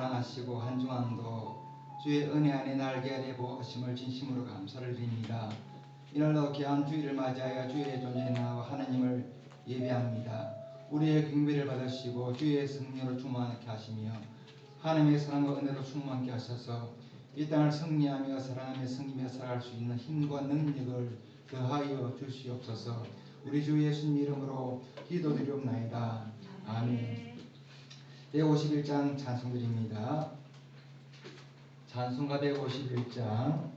사랑하시고 한 주간도 주의 은혜 안에 날개 아래 보호하심을 진심으로 감사를 드립니다. 이날도 귀한 주일을 맞이하여 주의 존재에 나와 하나님을 예배합니다. 우리의 경배를 받으시고 주의 승리로 충만하게 하시며 하나님의 사랑과 은혜로 충만하게 하셔서 이 땅을 승리하며 사랑하며 섬기며 살아갈 수 있는 힘과 능력을 더하여 주시옵소서. 우리 주 예수님 이름으로 기도드리옵나이다. 아멘. 151장 찬송드립니다. 찬송가 151장.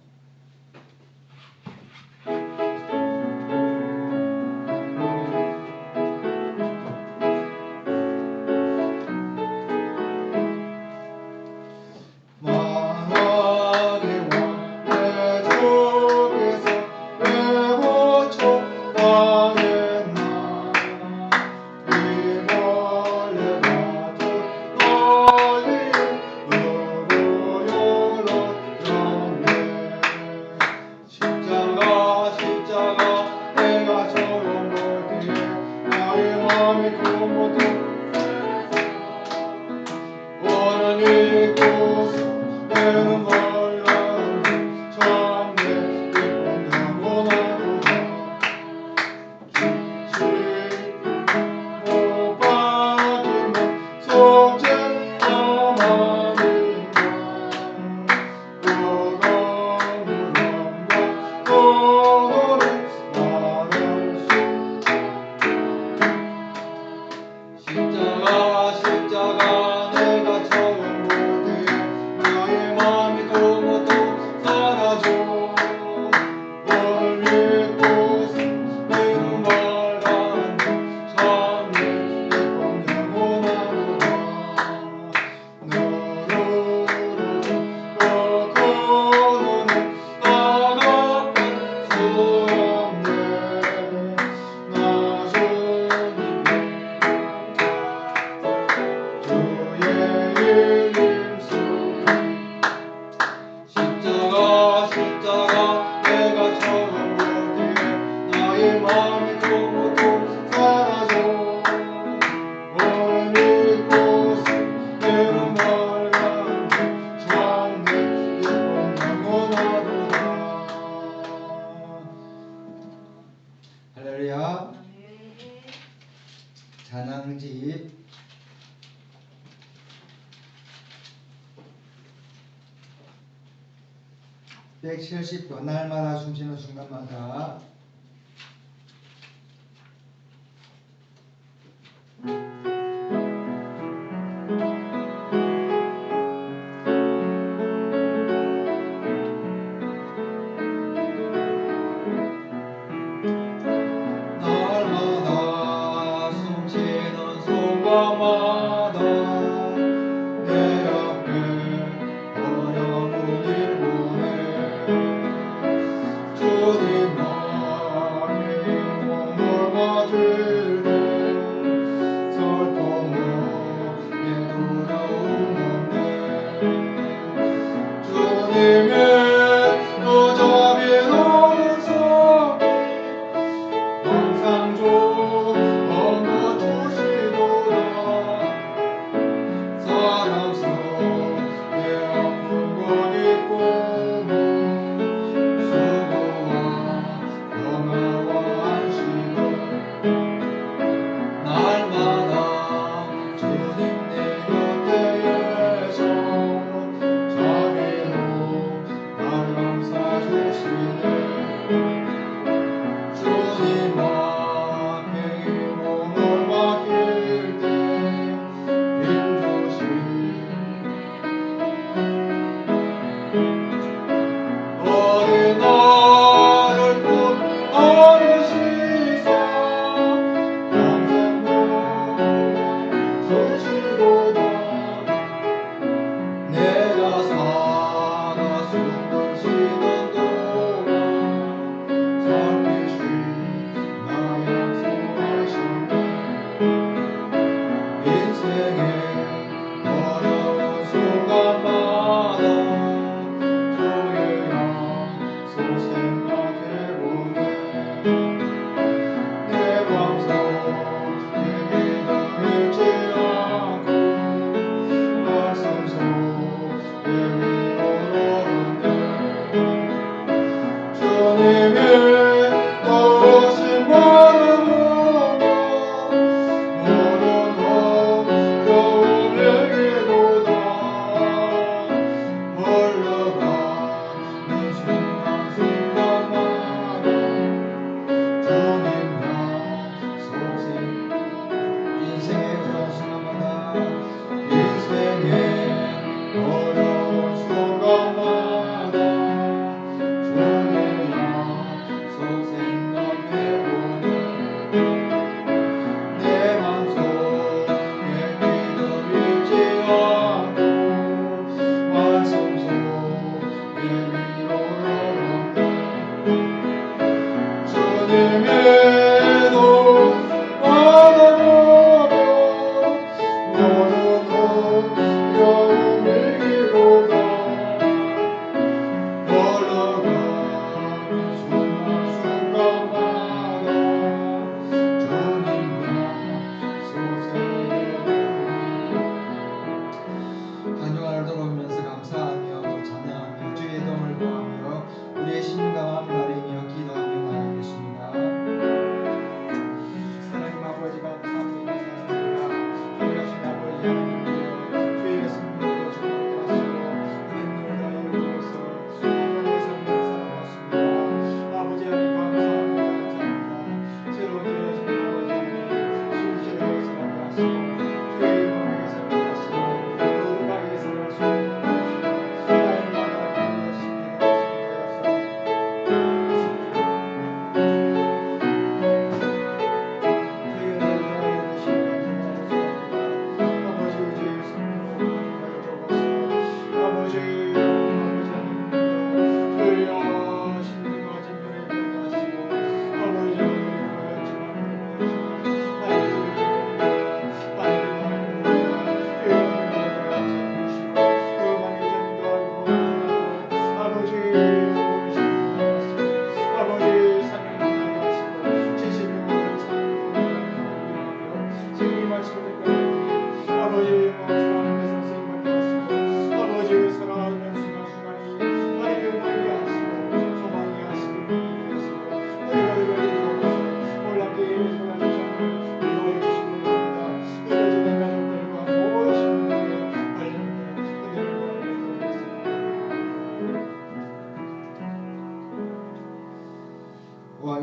할렐루야. 찬양집 170번 날마다 숨쉬는 순간마다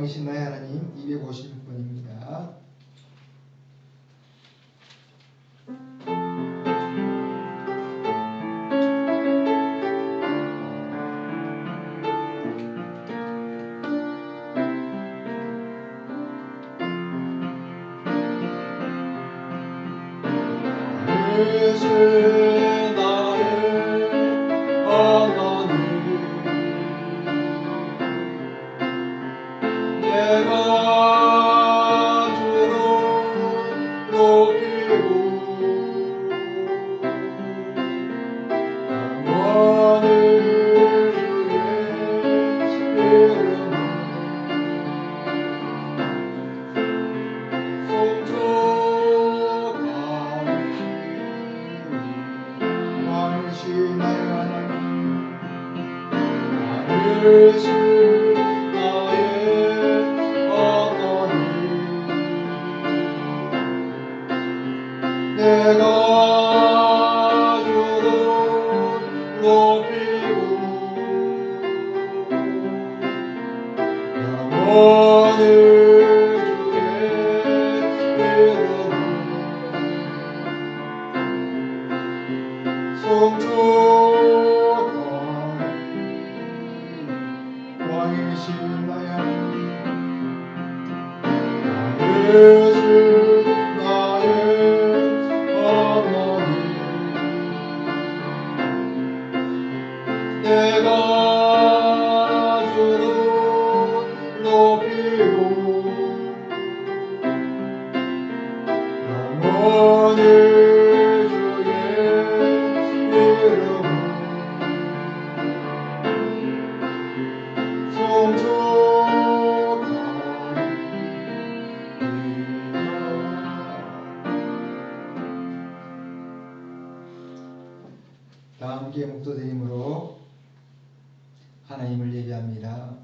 왕이신 나의 하나님 256번입니다. 다 함께 묵도드림으로 하나님을 예배합니다.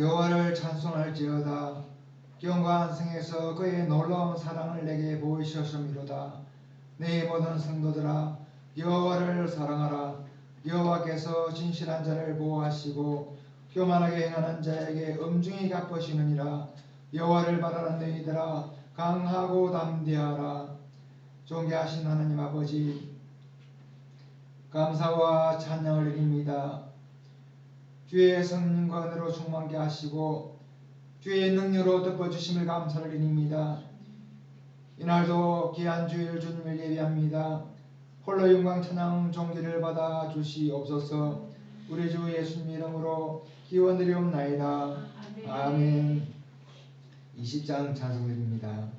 여호와를 찬송할지어다. 경건한 성에서 그의 놀라운 사랑을 내게 보이셨음이로다. 내 모든 성도들아 여호와를 사랑하라. 여호와께서 진실한 자를 보호하시고 교만하게 행하는 자에게 엄중히 갚으시느니라. 여호와를 바라는 너희들아 강하고 담대하라. 존귀하신 하나님 아버지, 감사와 찬양을 드립니다. 주의 성령과 은혜로 충만케 하시고 주의 능력으로 덮어주심을 감사를 드립니다. 이날도 귀한 주일 주님을 예배합니다. 홀로 영광 찬양 존귀를 받아 주시옵소서. 우리 주 예수님 이름으로 기원드리옵나이다. 아멘. 20장 찬송드립니다.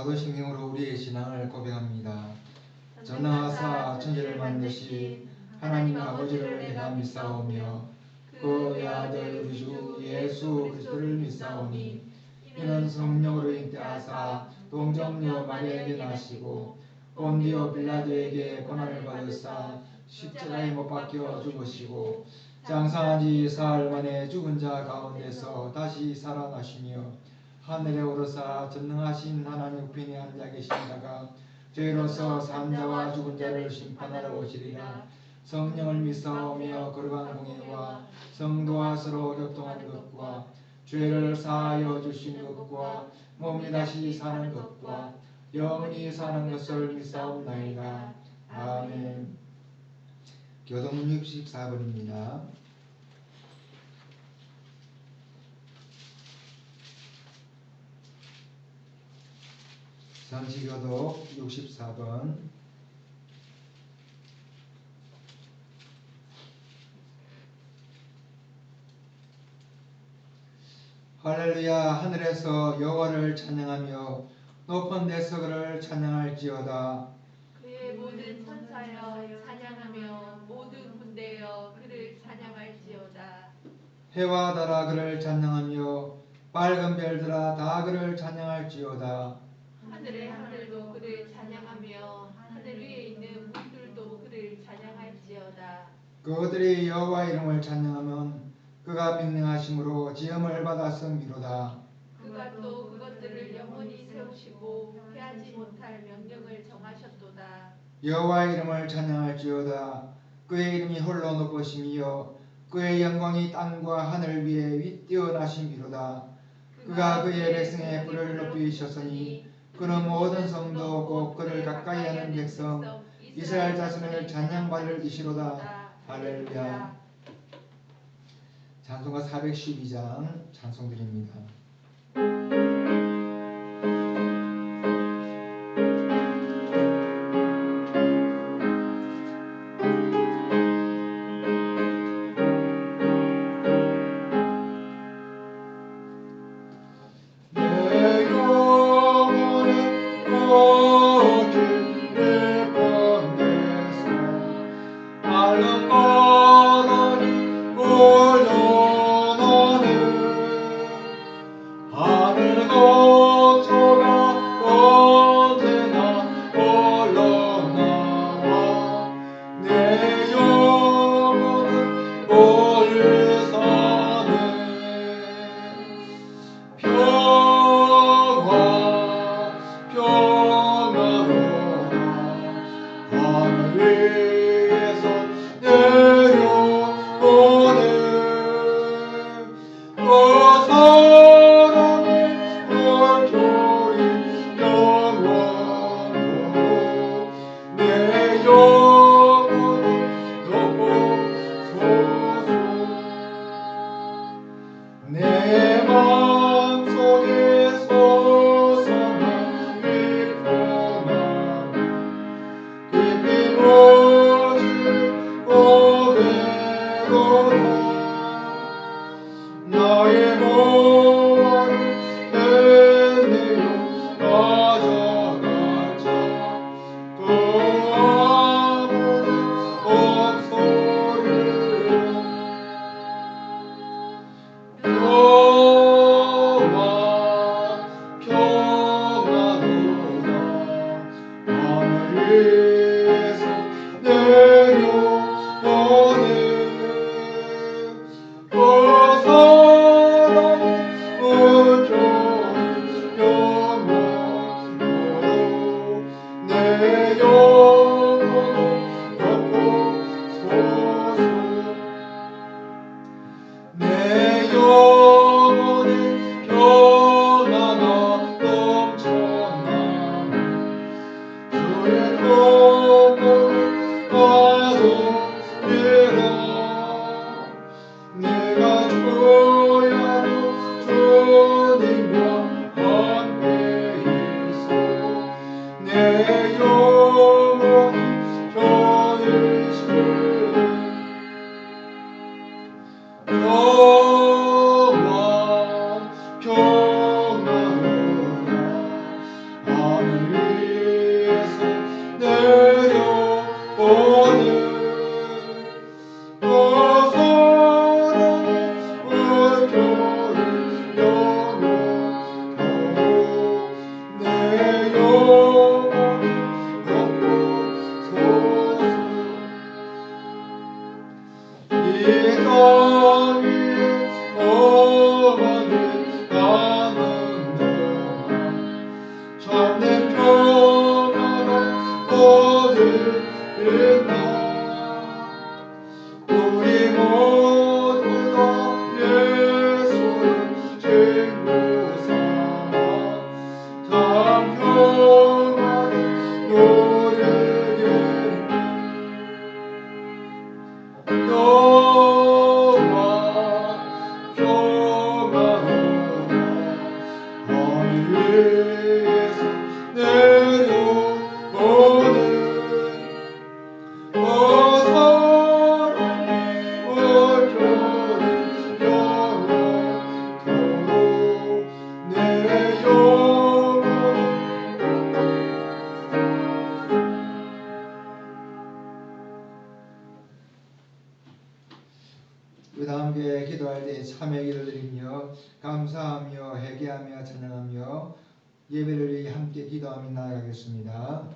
사도신 행으로 우리의 신앙을 고백합니다. 전능하사 천지를 만드신 하나님 아버지를 내가 믿사오며 그 외아들 우리 주 예수 그리스도를 믿사오니 이는 성령으로 잉태하사 동정녀 마리아에게 나시고 본디오 빌라도에게 고난을 받으사 십자가에 못 박혀 죽으시고 장사한 지 사흘 만에 죽은 자 가운데서 다시 살아나시며 하늘에 오르사 전능하신 하나님 우편에 앉아 계신다가 저희로서 산자와 죽은 자를 심판하러 오시리라. 성령을 믿사오며 거룩한 공예와 성도와 서로 교통하는 것과 죄를 사하여 주시는 것과 몸이 다시 사는 것과 영원히 사는 것을 믿사옵나이다. 아멘. 교동문 64번입니다. 전지교독 64번. 할렐루야. 하늘에서 여호와를 찬양하며 높은 데서 그를 찬양할지어다. 그의 모든 천사여 찬양하며 모든 군대여 그를 찬양할지어다. 해와 달아 그를 찬양하며 밝은 별들아 다 그를 찬양할지어다. 하늘의 하늘도 그를 찬양하며 하늘 위에 있는 문들도 그를 찬양할지어다. 그들이 여호와 이름을 찬양하면 그가 명령하심으로 지음을 받았음이로다. 그가 또 그것들을 영원히 세우시고 피하지 못할 명령을 정하셨도다. 여호와 이름을 찬양할지어다. 그의 이름이 홀로 높으심이요 그의 영광이 땅과 하늘 위에 뛰어나심이로다. 그가 그의 백성의 뿔을 높이셨으니 그는 모든 성도 곧 그를 가까이하는 백성 이스라엘 자손을 찬양받을 이시로다. 할렐루야. 찬송가 412장 찬송드립니다. 우리 다 함께 기도할 때 참여 기도드리며 감사하며 회개하며 찬양하며 예배를 위해 함께 기도하며 나아가겠습니다.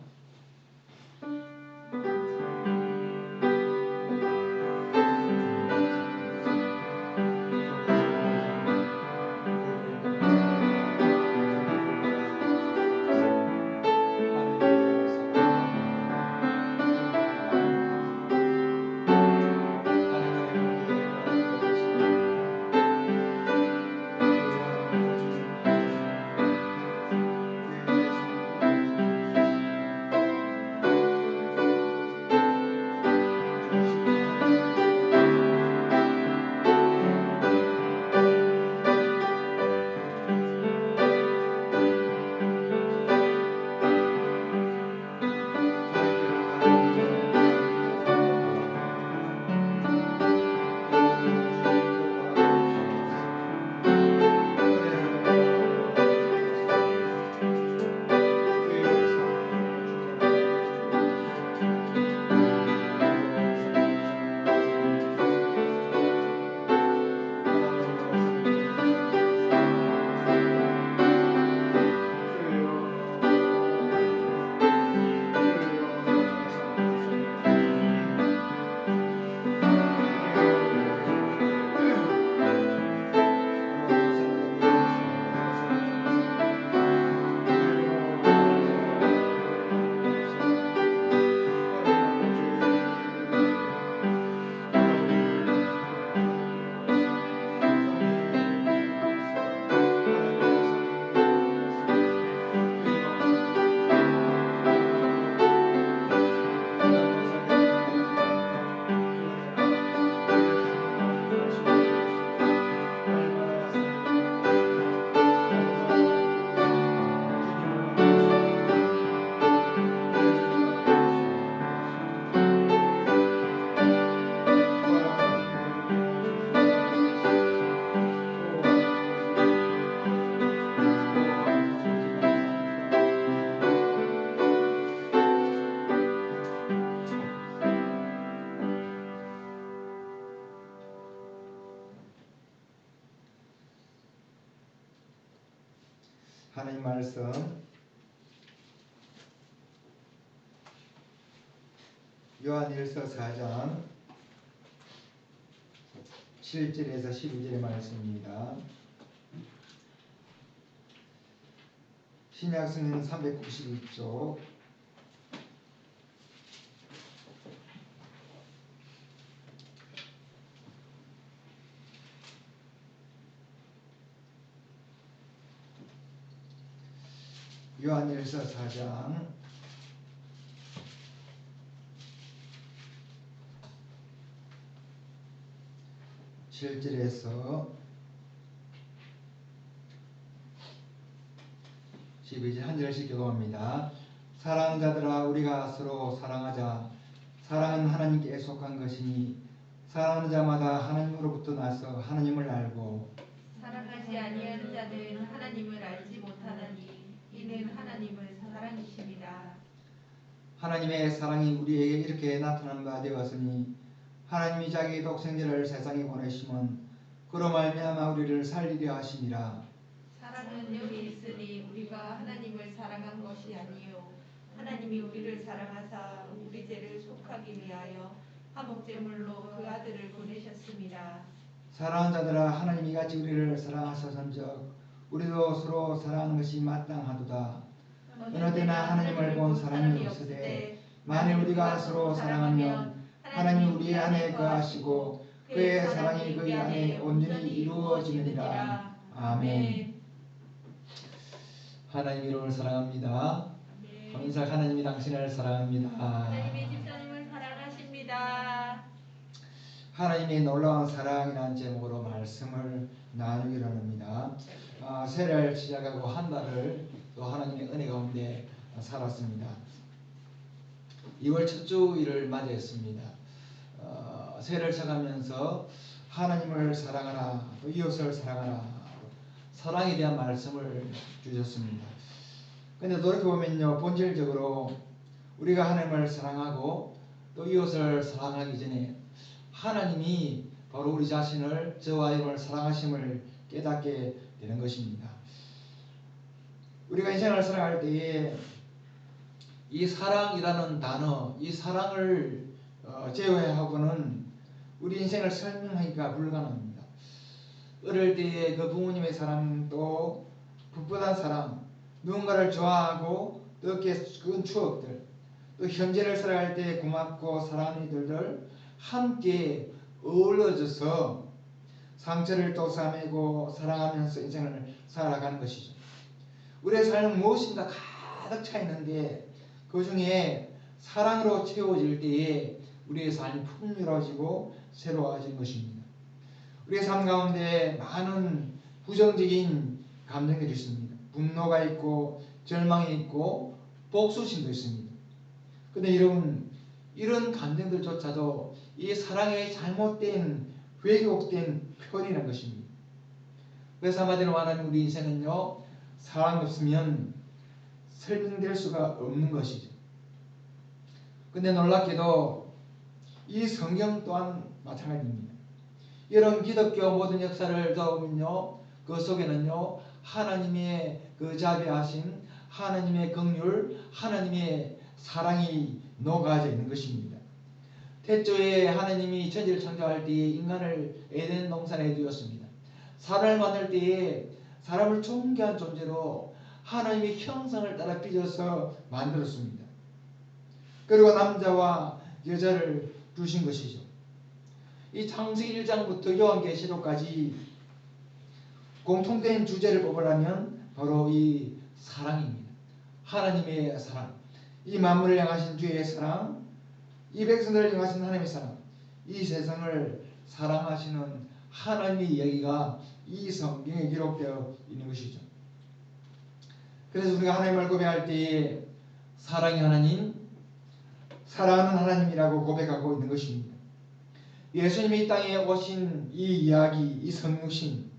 하나님 말씀 요한일서 4장 7절에서 12절의 말씀입니다. 신약성경 392쪽 요한일서 4장 7절에서 12절 한 절씩 교독합니다. 사랑하는 자들아 우리가 서로 사랑하자. 사랑은 하나님께 속한 것이니 사랑하는 자마다 하나님으로부터 나서 하나님을 알고 사랑하지 아니하는 자는 하나님을 알지 못하나니 이는 하나님은 사랑이십니다. 하나님의 사랑이 우리에게 이렇게 나타난 바 되었으니 하나님이 자기 독생자를 세상에 보내심은 그로 말미암아 우리를 살리려 하심이라. 사랑은 여기 있으니 우리가 하나님을 사랑한 것이 아니요 하나님이 우리를 사랑하사 우리 죄를 속하기 위하여 화목제물로 그 아들을 보내셨습니다. 사랑하는 자들아, 하나님이 이같이 우리를 사랑하셨은즉 우리도 서로 사랑하는 것이 마땅하도다. 어느 때나 하나님을 본 사람이 없으되 만일 우리가 서로 사랑하면 하나님이 우리 안에 거하시고 그의 사랑이 그의 안에 온전히 이루어지느니라. 아멘. 하나님 이름을 사랑합니다. 인사 하나님이 당신을 사랑합니다. 하나님의 집사님을 사랑하십니다. 하나님의 놀라운 사랑이라는 제목으로 말씀을 나누기로 합니다. 새해를 시작하고 한 달을 또 하나님의 은혜 가운데 살았습니다. 2월 첫 주일을 맞이했습니다. 새해를 시작하면서 하나님을 사랑하라, 또 이웃을 사랑하라, 사랑에 대한 말씀을 주셨습니다. 근데 돌이켜보면요, 본질적으로 우리가 하나님을 사랑하고 또 이웃을 사랑하기 전에 하나님이 바로 우리 자신을, 저와 여러분을 사랑하심을 깨닫게 되는 것입니다. 우리가 인생을 살아갈 때에 이 사랑이라는 단어, 이 사랑을 제외하고는 우리 인생을 설명하기가 불가능합니다. 어릴 때의 그 부모님의 사랑, 또 풋풋한 사랑, 누군가를 좋아하고 또 그 추억들, 또 현재를 살아갈 때 고맙고 사랑하는 이들을 함께 어우러져서 상처를 또 싸매고 사랑하면서 인생을 살아가는 것이죠. 우리의 삶은 무엇인가 가득 차 있는데 그 중에 사랑으로 채워질 때에 우리의 삶이 풍요로워지고 새로워지는 것입니다. 우리의 삶 가운데 많은 부정적인 감정들이 있습니다. 분노가 있고 절망이 있고 복수심도 있습니다. 그런데 이런 감정들조차도 이 사랑의 잘못된 왜곡된 표현이라는 것입니다. 그래서 한마디로 말하면 우리 인생은요, 사랑 없으면 설명될 수가 없는 것이죠. 근데 놀랍게도 이 성경 또한 마찬가지입니다. 이런 기독교 모든 역사를 보면요, 그 속에는요, 하나님의 그 자비하심, 하나님의 긍휼, 하나님의 사랑이 녹아져 있는 것입니다. 태초에 하나님이 천지를 창조할 때에 인간을 에덴 동산에 두었습니다. 사람을 만들 때에 사람을 존귀한 존재로 하나님의 형상을 따라 빚어서 만들었습니다. 그리고 남자와 여자를 두신 것이죠. 이 창세기 1장부터 요한계시록까지 공통된 주제를 뽑으라면 바로 이 사랑입니다. 하나님의 사랑, 이 만물을 향하신 주의 사랑, 이 백성들을 향하신 하나님의 사랑, 이 세상을 사랑하시는 하나님의 이야기가 이 성경에 기록되어 있는 것이죠. 그래서 우리가 하나님을 고백할 때에 사랑의 하나님, 사랑하는 하나님이라고 고백하고 있는 것입니다. 예수님이 이 땅에 오신 이 이야기, 이 성육신,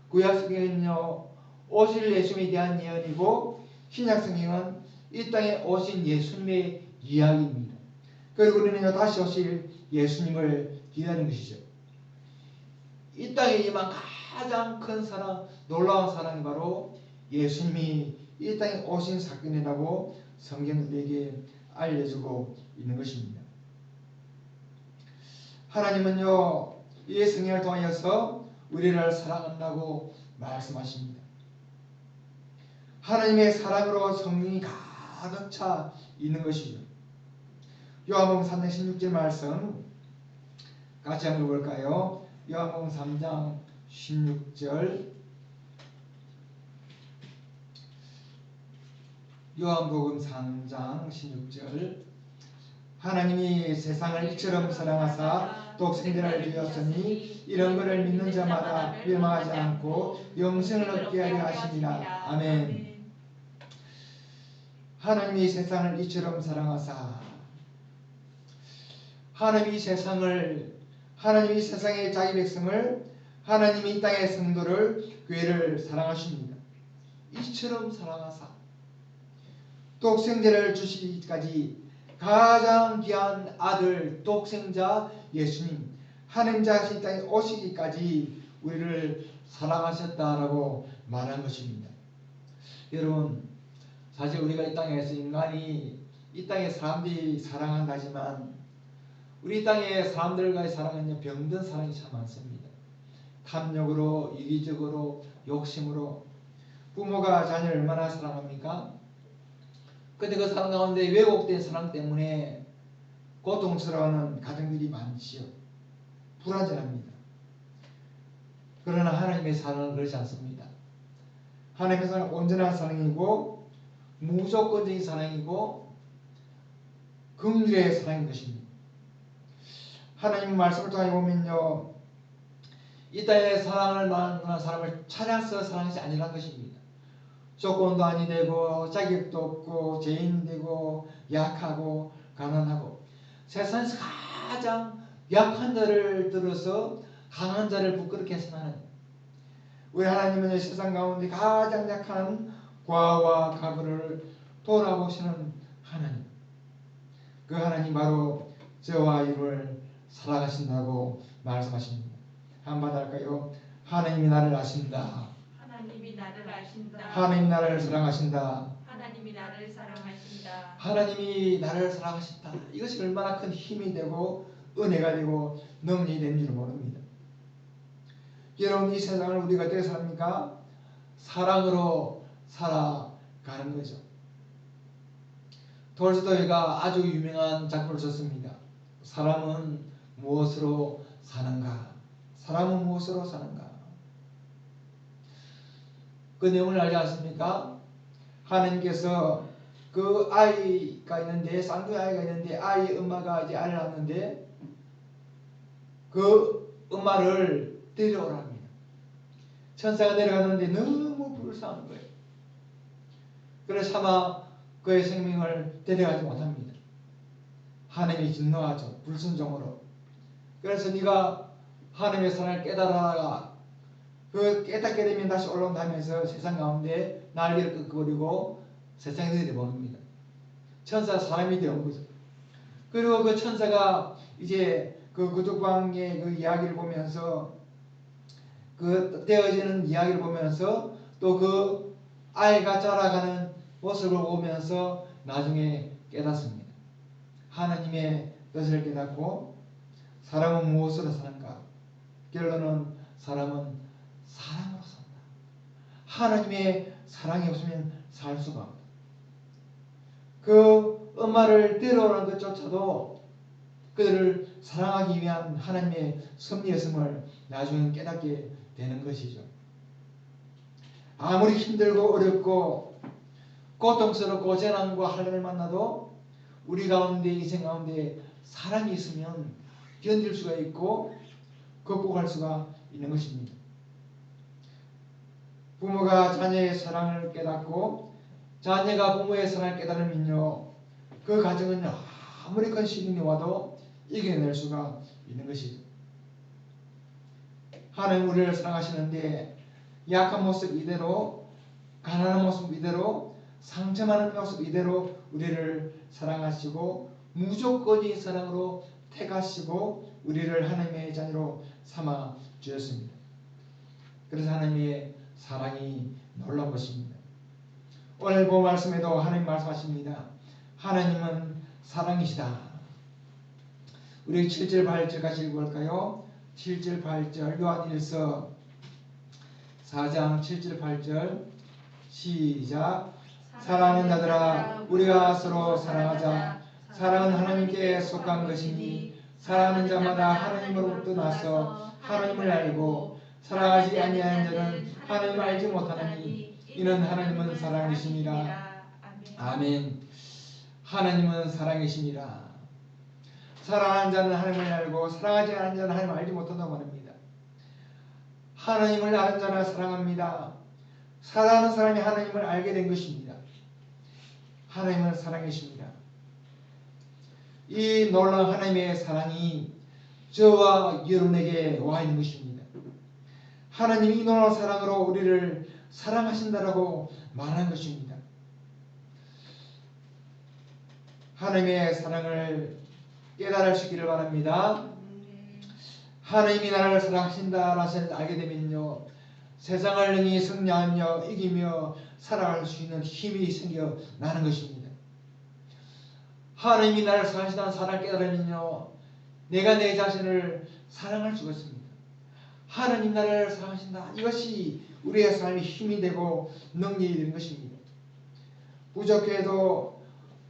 구약 성경은요, 오실 예수님에 대한 예언이고 신약 성경은 이 땅에 오신 예수님의 이야기입니다. 그리고 우리는요, 다시 오실 예수님을 기다리는 것이죠. 이 땅에 임한 가장 큰 사랑, 놀라운 사랑이 바로 예수님이 이 땅에 오신 사건이라고 성경은 우리에게 알려주고 있는 것입니다. 하나님은요, 이 성경을 통하여서 우리를 사랑한다고 말씀하십니다. 하나님의 사랑으로 성령이 가득 차 있는 것이죠. 요한복음 3장 16절 말씀 같이 한번 볼까요? 요한복음 3장 16절. 요한복음 3장 16절. 하나님이 세상을 이처럼 사랑하사 독생자를 주었으니 이런 것을 믿는 자마다 멸망하지 않고 영생을 얻게 하려 하심이라. 아멘. 하나님이 세상을 이처럼 사랑하사, 하나님이 세상의 자기 백성을, 하나님이 이 땅의 성도를, 교회를 사랑하십니다. 이처럼 사랑하사 독생자를 주시기까지 가장 귀한 아들 독생자 예수님, 하나님 자신 이 땅에 오시기까지 우리를 사랑하셨다라고 말한 것입니다. 여러분, 사실 우리가 이 땅에서 인간이 이 땅의 사람들이 사랑한다지만 우리 땅의 사람들과의 사랑은요, 병든 사랑이 참 많습니다. 탐욕으로, 이기적으로, 욕심으로. 부모가 자녀를 얼마나 사랑합니까? 근데 그 사랑 가운데 왜곡된 사랑 때문에 고통스러워하는 가정들이 많지요. 불완전합니다. 그러나 하나님의 사랑은 그렇지 않습니다. 하나님의 사랑은 온전한 사랑이고 무조건적인 사랑이고 긍휼의 사랑인 것입니다. 하나님의 말씀을 통해 보면요, 이 땅에 사랑을 만난 사람을 찾아서 사랑하지 아니란 것입니다. 조건도 아니 되고 자격도 없고 죄인 되고 약하고 가난하고 세상에서 가장 약한 자를 들어서 강한 자를 부끄럽게 하시는 하나님. 우리 하나님은 세상 가운데 가장 약한 과와 가부를 돌아보시는 하나님. 그 하나님 바로 저와 이를 사랑하신다고 말씀하십니다. 한번 할까요? 하나님이 나를 아신다. 하나님이 나를 아신다. 하나님이 나를 사랑하신다. 하나님이 나를 사랑하신다. 하나님이 나를 사랑하신다. 이것이 얼마나 큰 힘이 되고 은혜가 되고 능력이 되는 줄 모릅니다. 여러분, 이 세상을 우리가 어떻게 삽니까? 사랑으로 살아가는 거죠. 톨스토이가 아주 유명한 작품을 썼습니다. 사람은 무엇으로 사는가? 사람은 무엇으로 사는가? 그 내용을 알지 않습니까? 하나님께서 그 아이가 있는데, 쌍둥이 아이가 있는데, 아이의 엄마가 이제 아이를 낳았는데 그 엄마를 데려오라 합니다. 천사가 내려갔는데 너무 불쌍한 거예요. 그래서 차마 그의 생명을 데려가지 못합니다. 하나님이 진노하죠. 불순종으로. 그래서 네가 하나님의 사랑을 깨달아가 그 깨닫게 되면 다시 올라온다면서 세상 가운데 날개를 끄끄버리고 세상에 내려보냅니다. 천사 사람이 되온 거죠. 그리고 그 천사가 이제 그 구두방의 그 이야기를 보면서 그 되어지는 이야기를 보면서 또 그 아이가 자라가는 모습을 보면서 나중에 깨닫습니다. 하나님의 뜻을 깨닫고 사람은 무엇으로 사는가? 결론은 사람은 사랑으로 산다. 하나님의 사랑이 없으면 살 수가 없다. 그 엄마를 데려오는 것조차도 그들을 사랑하기 위한 하나님의 섭리였음을 나중에 깨닫게 되는 것이죠. 아무리 힘들고 어렵고 고통스럽고 재난과 환난을 만나도 우리 가운데, 인생 가운데 사랑이 있으면 견딜 수가 있고 극복할 수가 있는 것입니다. 부모가 자녀의 사랑을 깨닫고 자녀가 부모의 사랑을 깨달으면요, 그 가정은요, 아무리 큰 시련이 와도 이겨낼 수가 있는 것이죠. 하나님 우리를 사랑하시는데 약한 모습 이대로, 가난한 모습 이대로, 상처많은 모습 이대로 우리를 사랑하시고 무조건적인 사랑으로 택하시고 우리를 하나님의 자녀로 삼아 주셨습니다. 그래서 하나님의 사랑이 놀라운 것입니다. 오늘 본 말씀에도 하나님 말씀하십니다. 하나님은 사랑이시다. 우리 7절 8절 같이 읽어볼까요? 7절 8절 요한일서 4장 7절 8절 시작. 사랑하는 자들아, 우리가 서로 사랑하자. 사랑은 하나님께 속한 것이니 사랑하는 자마다 하나님으로부터 나서 하나님을 알고 사랑하지 아니하는 자는 하나님을 알지 못하나니 이는 하나님은 사랑이심이라. 아멘. 하나님은 사랑이심이라. 사랑하는 자는 하나님을 알고 사랑하지 않는 자는 하나님을 알지 못한다고 말합니다. 하나님을 아는 자는 사랑합니다. 사랑하는 사람이 하나님을 알게 된 것입니다. 하나님은 사랑이십니다. 이 놀라운 하나님의 사랑이 저와 여러분에게 와 있는 것입니다. 하나님이 이 놀라운 사랑으로 우리를 사랑하신다라고 말하는 것입니다. 하나님의 사랑을 깨달을 수 있기를 바랍니다. 하나님이 나를 사랑하신다라는 것을 알게 되면요, 세상을 능히 승리하며 이기며 살아갈 수 있는 힘이 생겨나는 것입니다. 하나님이 나를 사랑하신다는 사랑을 깨달으면요, 내가 내 자신을 사랑할 수가 있습니다. 하나님 나라를 사랑하신다. 이것이 우리의 삶의 힘이 되고 능력이 되는 것입니다. 부족해도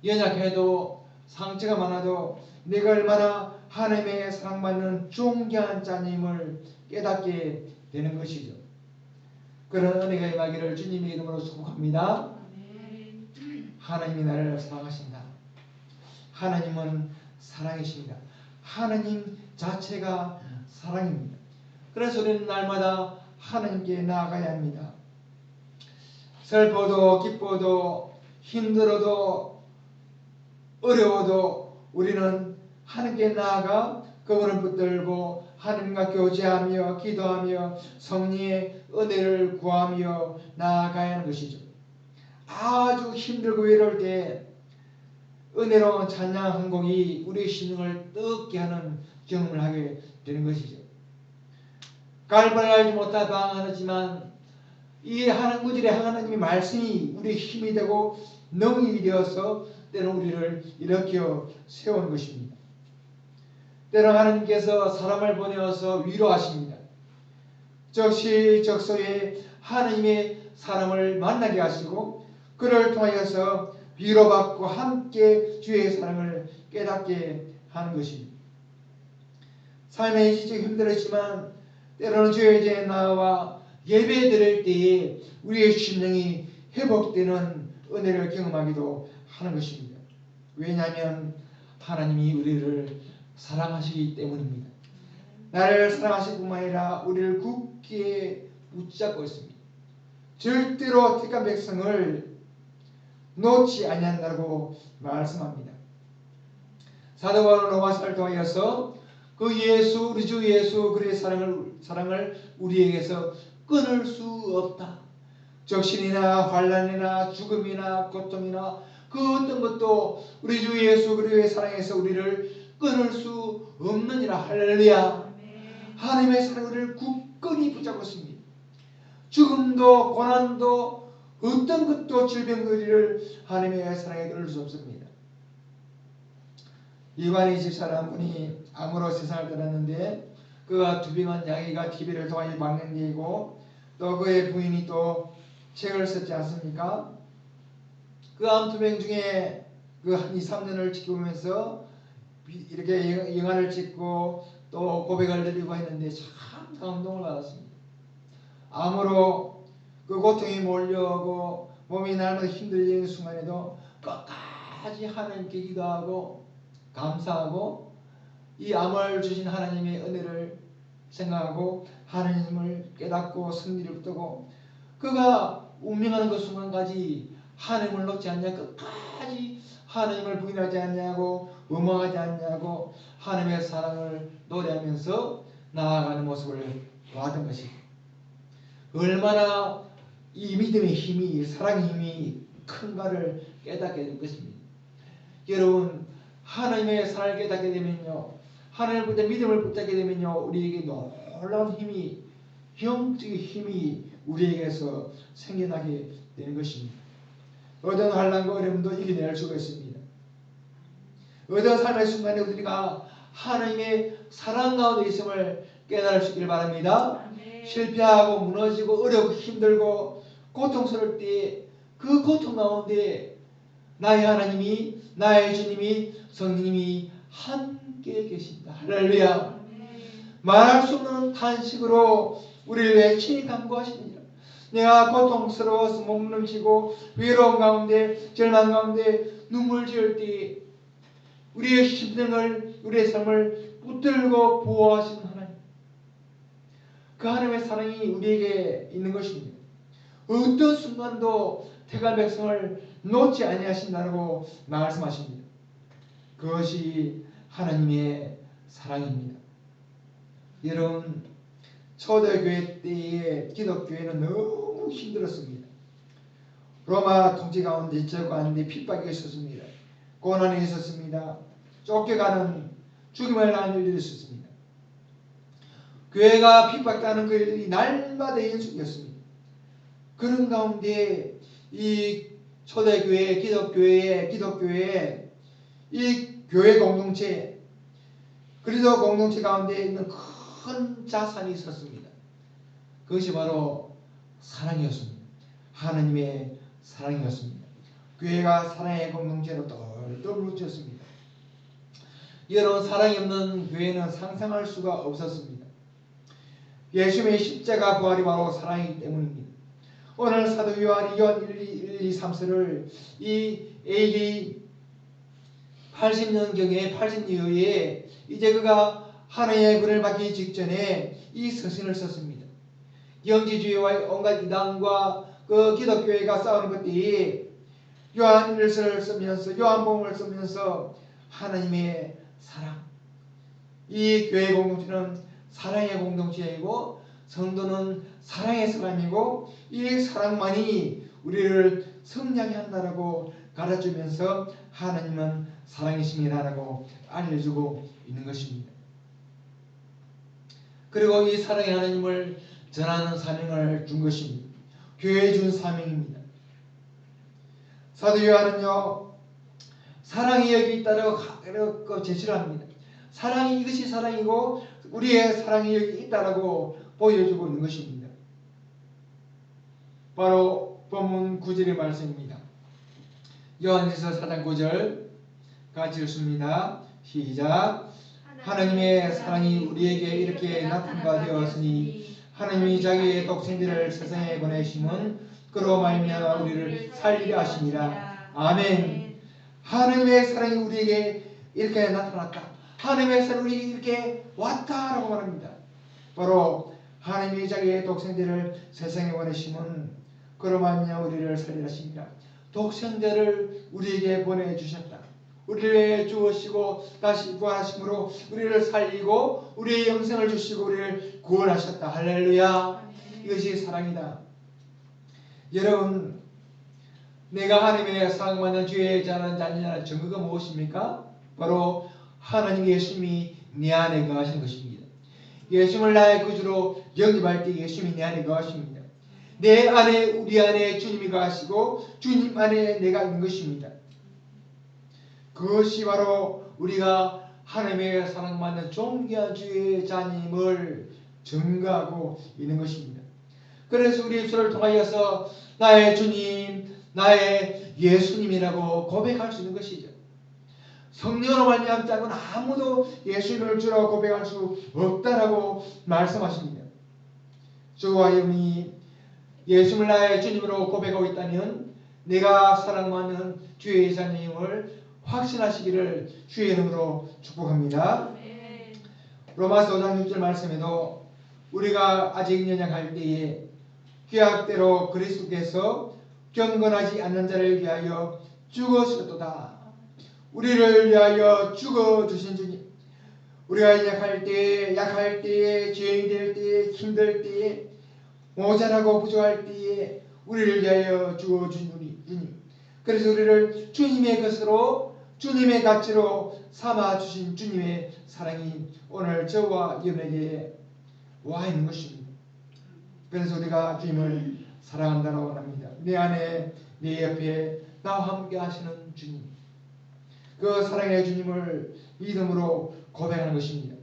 연약해도 상처가 많아도 내가 얼마나 하나님의 사랑받는 존귀한 자님을 깨닫게 되는 것이죠. 그런 은혜가 임하기를 주님의 이름으로 축복합니다. 하나님이 나를 사랑하신다. 하나님은 사랑이십니다. 하나님 자체가 사랑입니다. 그래서 우리는 날마다 하나님께 나아가야 합니다. 슬퍼도 기뻐도 힘들어도 어려워도 우리는 하나님께 나아가 그분을 붙들고 하나님과 교제하며 기도하며 성령의 은혜를 구하며 나아가야 하는 것이죠. 아주 힘들고 외로울 때 은혜로운 찬양 한 곡이 우리의 심령을 뜨겁게 하는 경험을 하게 되는 것이죠. 갈바를 알지 못한 방황하지만 이 하나님 구절의 하나님의 말씀이 우리의 힘이 되고 능력이 되어서 때로는 우리를 일으켜 세우는 것입니다. 때로는 하나님께서 사람을 보내어서 위로하십니다. 적시적소에 하나님의 사람을 만나게 하시고 그를 통하여서 위로받고 함께 주의 사랑을 깨닫게 하는 것입니다. 삶의 시적 힘들었지만 때로는 주의 제에 나와 예배 드릴 때에 우리의 심령이 회복되는 은혜를 경험하기도 하는 것입니다. 왜냐하면 하나님이 우리를 사랑하시기 때문입니다. 나를 사랑하실 뿐만 아니라 우리를 굳게 붙잡고 있습니다. 절대로 택한 백성을 놓지 아니한다고 말씀합니다. 사도 바울은 로마서를 통하여서 그 예수 우리 주 예수 그리스도의 사랑을 우리에게서 끊을 수 없다. 적신이나 환난이나 죽음이나 고통이나 그 어떤 것도 우리 주 예수 그리스도의 사랑에서 우리를 끊을 수 없느니라. 할렐루야. 하나님의 사랑이 우리를 굳건히 붙잡고 있습니다. 죽음도 고난도 어떤 것도 질병도 우리를 하나님의 사랑에 끊을 수 없습니다. 이관희 집사람 분이 암으로 세상을 떠났는데 그가 투병한 양이가 TV를 통하여 방영되고 또 그의 부인이 또 책을 썼지 않습니까? 그 암투병 중에 그 한 2, 3년을 지켜보면서 이렇게 영화를 찍고 또 고백을 드리고 했는데 참 감동을 받았습니다. 암으로 그 고통이 몰려오고 몸이 날마다 힘들어지는 순간에도 끝까지 하나님께 기도하고 감사하고 이 암을 주신 하나님의 은혜를 생각하고 하나님을 깨닫고 승리를 붙들고 그가 운명하는 그 순간까지 하나님을 놓지 않냐 끝까지 하나님을 부인하지 않냐고 원망하지 않냐고 하나님의 사랑을 노래하면서 나아가는 모습을 보았던 것입니다. 얼마나 이 믿음의 힘이 사랑의 힘이 큰가를 깨닫게 될 것입니다. 여러분 하나님의 사랑을 깨닫게 되면요 하나님을 붙잡고 믿음을 붙잡게 되면요 우리에게 놀라운 힘이 영적인 힘이 우리에게서 생겨나게 되는 것입니다. 어떤 환난과 어려움도 이겨낼 수가 있습니다. 어떤 삶의 순간에 우리가 하나님의 사랑 가운데 있음을 깨달을 수 있기를 바랍니다. 실패하고 무너지고 어렵고 힘들고 고통스러울 때 그 고통 가운데 나의 하나님이 나의 주님이 성령님이 함께 계신다. 할렐루야. 말할 수 없는 탄식으로 우리를 외치니 간구하십니다. 내가 고통스러워서 몸부림치고 외로운 가운데 절망 가운데 눈물 지을 때 우리의 심령을 우리의 삶을 붙들고 보호하시는 하나님, 그 하나님의 사랑이 우리에게 있는 것입니다. 어떤 순간도 택한 백성을 놓지 아니하신다고 말씀하십니다. 그것이 하나님의 사랑입니다. 여러분 초대교회 때의 기독교회는 너무 힘들었습니다. 로마 통치 가운데 지적 가운데 핍박이 있었습니다. 고난이 있었습니다. 쫓겨가는 죽임을 당한 일들이 있었습니다. 교회가 핍박당하는 그 일들이 날마다 연속이었습니다. 그런 가운데 이 초대교회 기독교회의 이 교회 공동체 그리스도 공동체 가운데 있는 큰 자산이 있었습니다. 그것이 바로 사랑이었습니다. 하나님의 사랑이었습니다. 교회가 사랑의 공동체로 똘똘 뭉쳤습니다. 여러분, 사랑이 없는 교회는 상상할 수가 없었습니다. 예수님의 십자가 부활이 바로 사랑이기 때문입니다. 오늘 사도 요한이 요한 1, 2, 3서를 이 AD 80년경에 80년에 이제 그가 하나님의 분을 받기 직전에 이 서신을 썼습니다. 영지주의와 온갖 이단과 그 기독교회가 싸우는 것들이 요한 1서를 쓰면서 요한복음을 쓰면서 하나님의 사랑, 이 교회 공동체는 사랑의 공동체이고 성도는 사랑의 사람이고 이 사랑만이 우리를 승리하게 한다라고 가르쳐주면서 하나님은 사랑이십니다라고 알려주고 있는 것입니다. 그리고 이 사랑의 하나님을 전하는 사명을 준 것입니다. 교회에 준 사명입니다. 사도 요한은요, 사랑이 여기 있다라고 제시를 합니다. 사랑이 이것이 사랑이고 우리의 사랑이 여기 있다라고 보여주고 있는 것입니다. 바로 본문 9절의 말씀입니다. 요한일서 4장 9절 같이 읽습니다. 시작. 하나님의 사랑이 우리에게 이렇게 나타가 되었으니 하나님이 자기의 독생자를 세상에 보내심은 그로 말미암아 우리를 살리려 하심이라. 아멘. 하나님의 사랑이 우리에게 이렇게 나타났다. 하나님의 사랑이 우리에게 이렇게 왔다라고 말합니다. 바로 하나님이 자기의 독생자를 세상에 보내심은 그로 말미암아 우리를 살리려 하심이라. 독생자를 우리에게 보내주셨다. 우리를 주시고 다시 부활하심으로 우리를 살리고 우리의 영생을 주시고 우리를 구원하셨다. 할렐루야. 이것이 사랑이다. 여러분, 내가 하나님의 사랑받는 주의 자녀라는 증거가 무엇입니까? 바로 하나님 예수님이 내 안에 거하시는 것입니다. 예수님을 나의 구주로 영접할 때 예수님이 내 안에 거하십니다. 내 안에 우리 안에 주님이 거하시고 주님 안에 내가 있는 것입니다. 그것이 바로 우리가 하나님의 사랑받는 존귀한 주의 자님을 증거하고 있는 것입니다. 그래서 우리 입술을 통하여서 나의 주님, 나의 예수님이라고 고백할 수 있는 것이죠. 성령으로 말미암지 않고는 아무도 예수님을 주라고 고백할 수 없다라고 말씀하십니다. 저와 여러분이 예수님을 나의 주님으로 고백하고 있다면 내가 사랑받는 주의 자님을 확신하시기를 주의 이름으로 축복합니다. 로마서 5장 6절 말씀에도 우리가 아직 연약할 때에 규약대로 그리스도께서 경건하지 않는 자를 위하여 죽으셨도다. 우리를 위하여 죽어주신 주님, 우리가 약할 때에 죄인이 될 때에 힘들 때에 모자라고 부족할 때에 우리를 위하여 죽어주신 주님, 그래서 우리를 주님의 것으로 주님의 가치로 삼아주신 주님의 사랑이 오늘 저와 여러분에게 와 있는 것입니다. 그래서 우리가 주님을 사랑한다고 합니다. 내 안에 내 옆에 나와 함께 하시는 주님, 그 사랑의 주님을 믿음으로 고백하는 것입니다.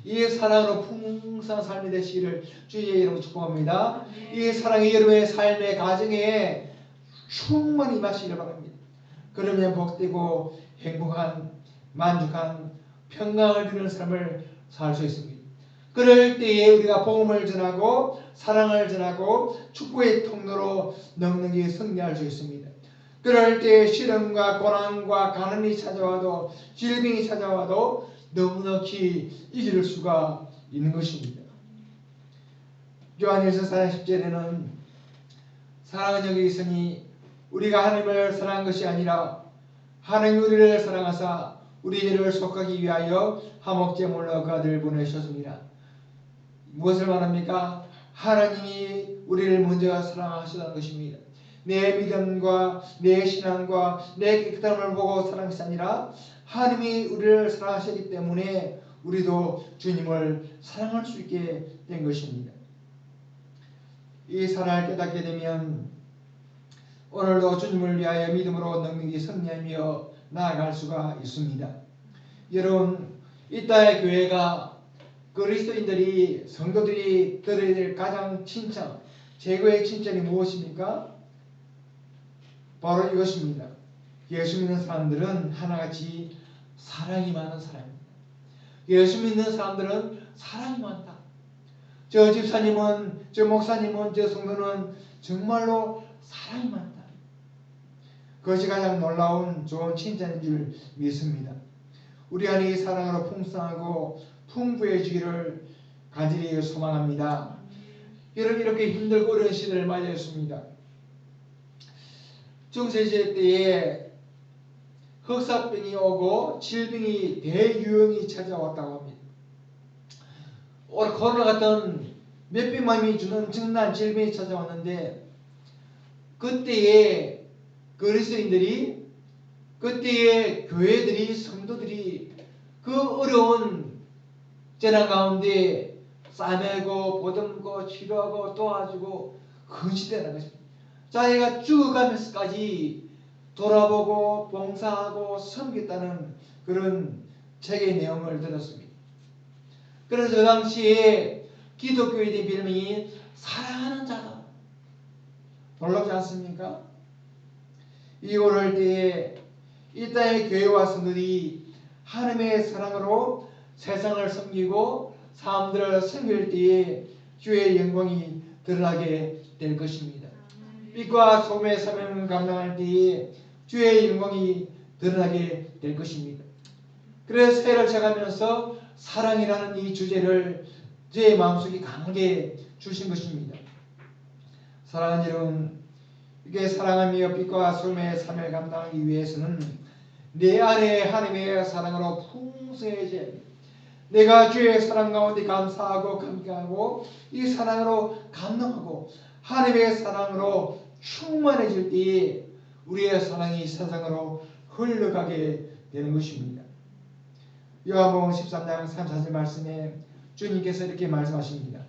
이 사랑으로 풍성한 삶이 되시기를 주의 이름으로 축복합니다. 이 사랑이 여러분의 삶의 가정에 충만히 임하시기를 바랍니다. 그러면 복되고 행복한 만족한 평강을 누리는 삶을 살 수 있습니다. 그럴 때에 우리가 복음을 전하고 사랑을 전하고 축복의 통로로 넉넉히 승리할 수 있습니다. 그럴 때 시련과 고난과 가난이 찾아와도 질병이 찾아와도 넉넉히 이길 수가 있는 것입니다. 요한일서 4장 10절에는 사랑은 여기 있으니 우리가 하나님을 사랑한 것이 아니라 하나님이 우리를 사랑하사 우리 죄를 속하기 위하여 화목제물로 그 아들을 보내셨습니다. 무엇을 말합니까? 하나님이 우리를 먼저 사랑하시다는 것입니다. 내 믿음과 내 신앙과 내 깨끗함을 보고 사랑한 것이 아니라 하나님이 우리를 사랑하셨기 때문에 우리도 주님을 사랑할 수 있게 된 것입니다. 이 사랑을 깨닫게 되면 오늘도 주님을 위하여 믿음으로 넉넉히 승리하며 나아갈 수가 있습니다. 여러분, 이 땅의 교회가 그리스도인들이 성도들이 들어야 될 가장 칭찬, 최고의 칭찬이 무엇입니까? 바로 이것입니다. 예수 믿는 사람들은 하나같이 사랑이 많은 사람입니다. 예수 믿는 사람들은 사랑이 많다. 저 집사님은, 저 목사님은, 저 성도는 정말로 사랑이 많다. 그것이 가장 놀라운 좋은 칭찬인 줄 믿습니다. 우리 안에 사랑으로 풍성하고 풍부해지기를 간절히 소망합니다. 여러분, 이렇게 힘들고 어려운 시대를 맞이했습니다. 중세시대 때에 흑사병이 오고 질병이 대유행이 찾아왔다고 합니다. 코로나 같은 몇백만 명이 주는 엄청난 질병이 찾아왔는데, 그때에 그리스도인들이, 그때의 교회들이, 성도들이 그 어려운 재난 가운데 싸매고 보듬고 치료하고 도와주고 헌신되는 것입니다. 자기가 죽어가면서까지 돌아보고 봉사하고 섬겼다는 그런 책의 내용을 들었습니다. 그래서 그 당시에 기독교인의 별명이 사랑하는 자다. 놀랍지 않습니까? 이 오를 때에 이 땅의 교회와 성도들이 하나님의 사랑으로 세상을 섬기고 사람들을 섬길 때에 주의 영광이 드러나게 될 것입니다. 빛과 소금의 사명을 감당할 때에 주의 영광이 드러나게 될 것입니다. 그래서 새해를 시작하면서 사랑이라는 이 주제를 제 마음속에 강하게 주신 것입니다. 사랑하는 여러분, 이게 사랑하며 빛과 소금의 사명을 감당하기 위해서는 내 안에 하나님의 사랑으로 풍성해져야 합니다. 내가 주의 사랑 가운데 감사하고 감격하고 이 사랑으로 감동하고 하나님의 사랑으로 충만해질 때에 우리의 사랑이 세상으로 흘러가게 되는 것입니다. 요한복음 13장 34절 말씀에 주님께서 이렇게 말씀하십니다.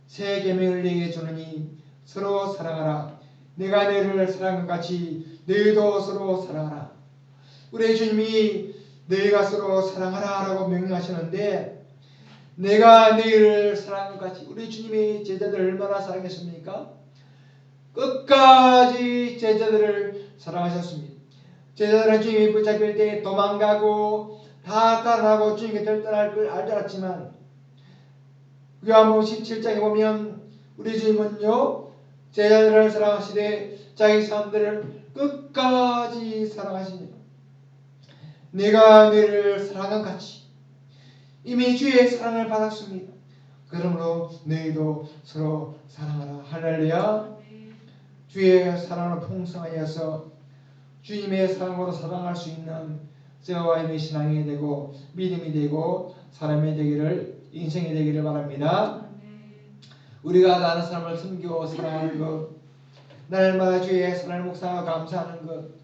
새 계명을 너희에게 주노니 서로 사랑하라. 내가 너희를 사랑한 것 같이 너희도 서로 사랑하라. 우리 주님이 너희가 서로 사랑하라 라고 명령하셨는데, 내가 너희를 사랑한 것 같이, 우리 주님이 제자들을 얼마나 사랑했습니까? 끝까지 제자들을 사랑하셨습니다. 제자들은 주님이 붙잡힐 때 도망가고 다 따라하고 주님께 들떠날 걸 알았지만, 요한복음 17장에 보면 우리 주님은요, 제자들을 사랑하시되 자기 사람들을 끝까지 사랑하십니다. 내가 너희를 사랑한 같이 이미 주의 사랑을 받았습니다. 그러므로 너희도 서로 사랑하라. 할렐루야. 주의 사랑으로 풍성하여서 주님의 사랑으로 사랑할 수 있는 저와 여러분의 신앙이 되고 믿음이 되고 사람이 되기를, 인생이 되기를 바랍니다. 우리가 다른 사람을 섬기고 사랑하는 것, 날마다 주의 사랑을 묵상하고 감사하는 것,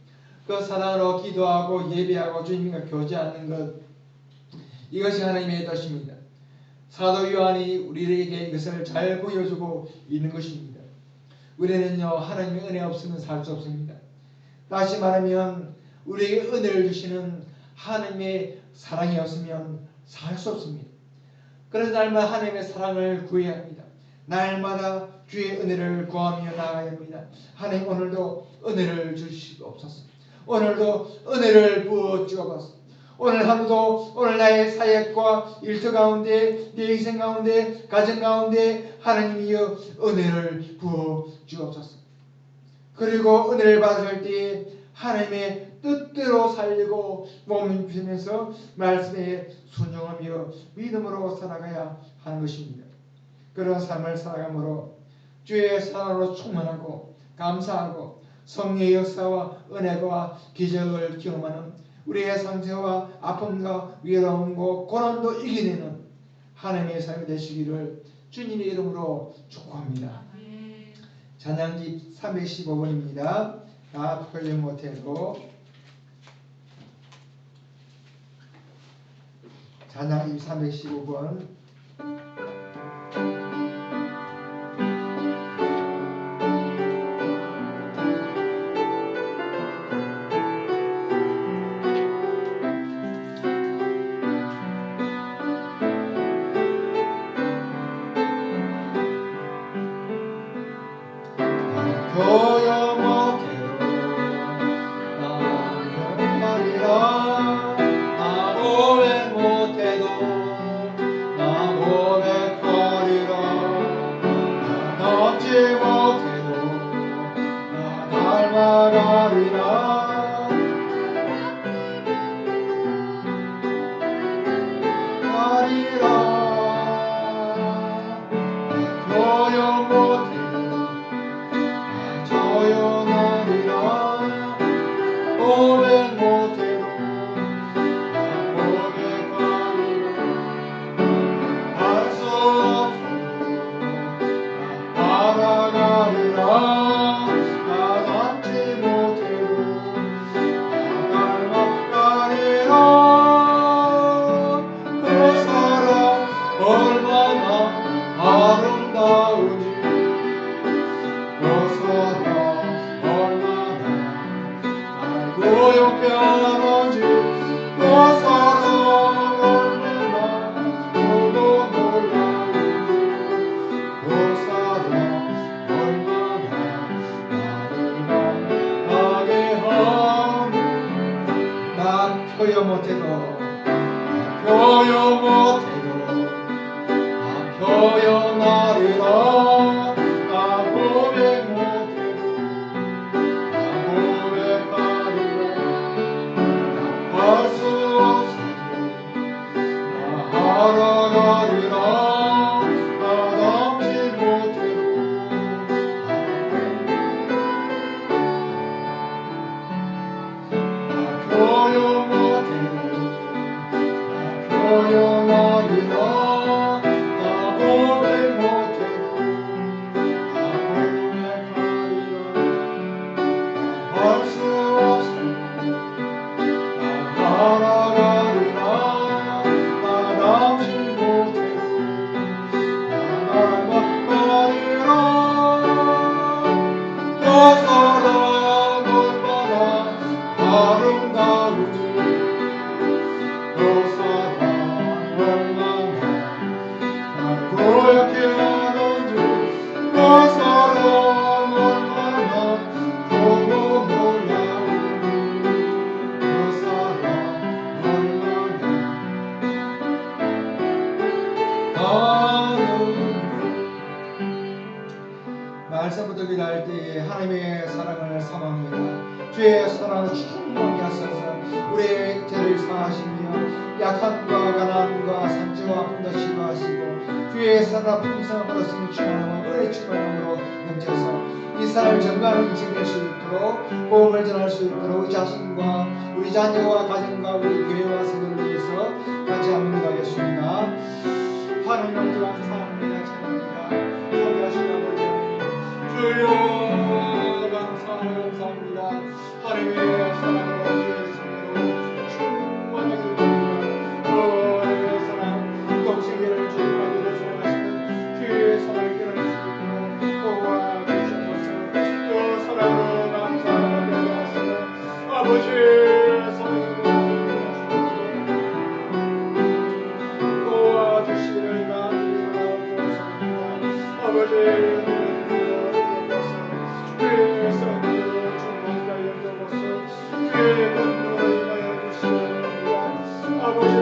그 사랑으로 기도하고 예배하고 주님과 교제하는 것, 이것이 하나님의 뜻입니다. 사도 요한이 우리에게 이것을 잘 보여주고 있는 것입니다. 우리는요, 하나님의 은혜 없으면 살 수 없습니다. 다시 말하면 우리에게 은혜를 주시는 하나님의 사랑이 없으면 살 수 없습니다. 그래서 날마다 하나님의 사랑을 구해야 합니다. 날마다 주의 은혜를 구하며 나아가야 합니다. 하나님, 오늘도 은혜를 주시옵소서. 오늘도 은혜를 부어 주옵소서. 오늘 하루도, 오늘 나의 사역과 일터 가운데, 내 인생 가운데, 가정 가운데 하나님이여 은혜를 부어 주옵소서. 그리고 은혜를 받을 때 하나님의 뜻대로 살고 몸을 비면서 말씀에 순종하며 믿음으로 살아가야 하는 것입니다. 그런 삶을 살아감으로 주의 사랑으로 충만하고 감사하고 성령의 역사와 은혜와 기적을 경험하는 우리의 상처와 아픔과 외로움과 고난도 이겨내는 하나님의 삶이 되시기를 주님의 이름으로 축복합니다. 찬양집 315번입니다. 다 풀지 못해도 찬양집 315번. 닮지 못해도 닮아가리라. 그 사랑 얼마나 아름다운지, 그 사랑 얼마나 날 고요케 하는지, 그 사랑 얼마나 너무 놀라운지, 그 사랑 얼마나 나를 반하게 하는지. 나 표현 못해도, 나 표현 못해도, 나 표현하리라. 나 고백 못해도 나 고백하리라. 할 수 없어도 나 알아가리라. 나 닮지 못해도 나 표현 못해도 나 표현하리라. 나 고백 못해도 나 고백하리라. 할 수 없어도 나 알아가리라. 나 닮지 못해도 나 닮아가리라. 그 사랑 얼마나 아름다운지, 그 사랑 얼마나 날 고요케 하는지, 그 사랑 얼마나 너무 놀라운지, 그 사랑 얼마나 말씀부터 기도할 때에 하나님의 사랑을 사모합니다. 주의 사랑을 충만히 하셔서 우리의 죄를 사하시며 약함과 가난과 산지와 아픔도 치유하시고 주의 사랑 풍성함으로 쓰는 충만함을 은혜의 충만함으로 넘쳐서 이 사람을 정말 인생될 수 있도록 복음을 전할 수 있도록 우리 자신과 우리 자녀와 가정과 우리 교회와 세대를 위해서 같이 한번 기도하겠습니다. 하나님 아버지 감사합니다. 찬양합니다. 소개하신 아버지 주여 감사합니다. 하나님의 사랑으로 주의 성령으로 충만하게 됩니다. 하나님의 사랑 동생애를 주님만으로 사랑하시는 주의 사랑을 깨달을 수 있도록 도와주셔서 그 사랑으로 감사하게 하시는 아버지의 사랑으로 도와주시기를 간절히 원하옵소서. 아버지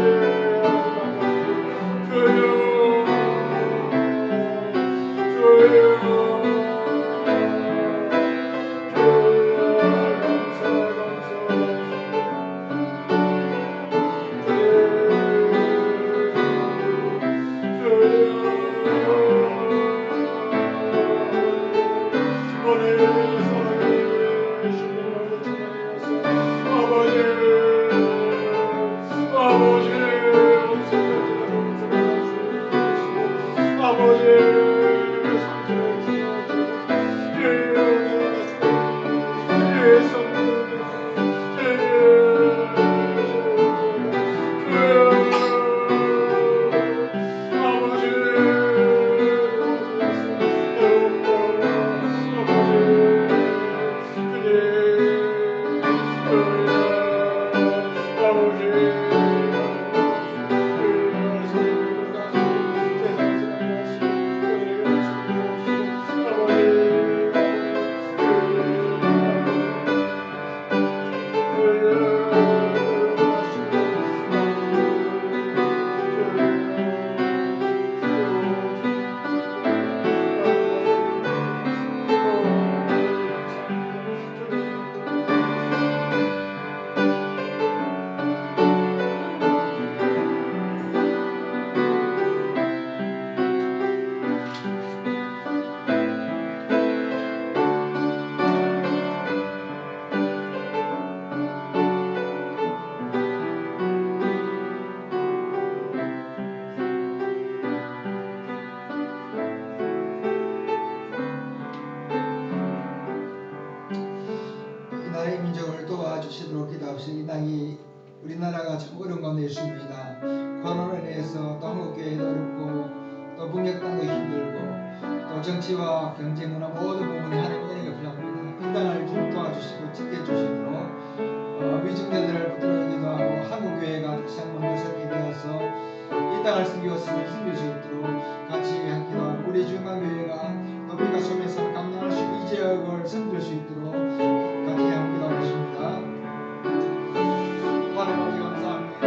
우리나라가 참 어려운 가운데 있습니다. 코로나로 인해서 또 한국교회도 어렵고 또 북녘땅도 힘들고 또 정치와 경제 문화 모든 부분에 하나님의 은혜가 필요합니다. 이 땅을 좀 도와주시고 지켜주시도록 위중자들을 붙들어 기도하고 한국교회가 다시 한번 더 서게 되어서 이 땅을 섬기고 세상을 섬길 수 있도록 같이 기도하고 우리 중앙교회가 또 비가 쏘면서 감당할 수 있는 이 지역을 섬길 수 있도록 같이 기도하겠습니다. 하나님 아버지 감사합니다.